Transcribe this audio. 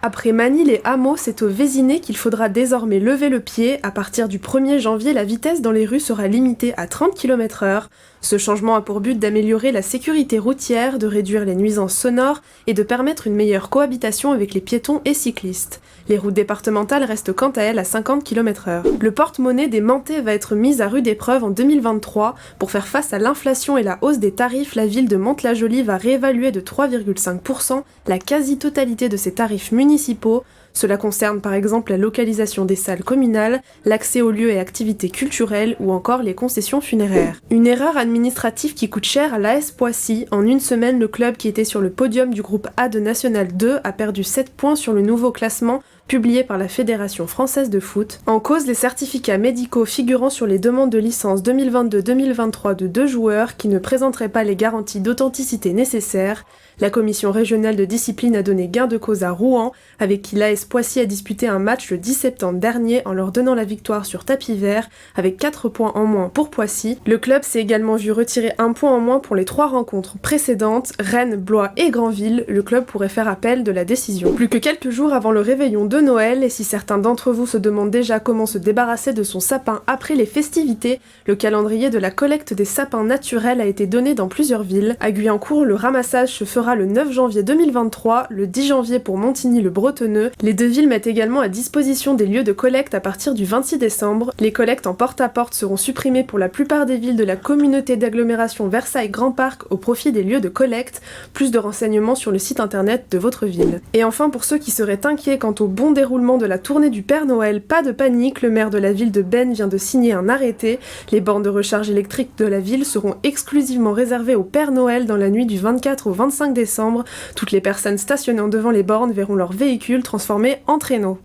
Après Manille et Hameaux, c'est au Vésinet qu'il faudra désormais lever le pied. À partir du 1er janvier, la vitesse dans les rues sera limitée à 30 km/h. Ce changement a pour but d'améliorer la sécurité routière, de réduire les nuisances sonores et de permettre une meilleure cohabitation avec les piétons et cyclistes. Les routes départementales restent quant à elles à 50 km/h. Le porte-monnaie des Mantais va être mis à rude épreuve en 2023. Pour faire face à l'inflation et la hausse des tarifs, la ville de Mantes-la-Jolie va réévaluer de 3,5% la quasi-totalité de ses tarifs municipaux. Cela concerne par exemple la localisation des salles communales, l'accès aux lieux et activités culturelles ou encore les concessions funéraires. Une erreur administrative qui coûte cher à l'AS Poissy. En une semaine, le club qui était sur le podium du groupe A de National 2 a perdu 7 points sur le nouveau classement publié par la Fédération française de foot. En cause, les certificats médicaux figurant sur les demandes de licence 2022-2023 de 2 joueurs qui ne présenteraient pas les garanties d'authenticité nécessaires. La commission régionale de discipline a donné gain de cause à Rouen, avec qui l'AS Poissy a disputé un match le 10 septembre dernier en leur donnant la victoire sur tapis vert, avec 4 points en moins pour Poissy. Le club s'est également vu retirer 1 point en moins pour les 3 rencontres précédentes, Rennes, Blois et Granville. Le club pourrait faire appel de la décision. Plus que quelques jours avant le réveillon de Noël, et si certains d'entre vous se demandent déjà comment se débarrasser de son sapin après les festivités, le calendrier de la collecte des sapins naturels a été donné dans plusieurs villes. À Guyancourt, le ramassage se fera le 9 janvier 2023, le 10 janvier pour Montigny-le-Bretonneux. Les deux villes mettent également à disposition des lieux de collecte à partir du 26 décembre. Les collectes en porte-à-porte seront supprimées pour la plupart des villes de la communauté d'agglomération Versailles-Grand Parc au profit des lieux de collecte. Plus de renseignements sur le site internet de votre ville. Et enfin, pour ceux qui seraient inquiets quant au bon déroulement de la tournée du Père Noël, pas de panique, le maire de la ville de Benne vient de signer un arrêté. Les bornes de recharge électrique de la ville seront exclusivement réservées au Père Noël dans la nuit du 24 au 25 décembre. Toutes les personnes stationnant devant les bornes verront leur véhicule transformé en traîneau.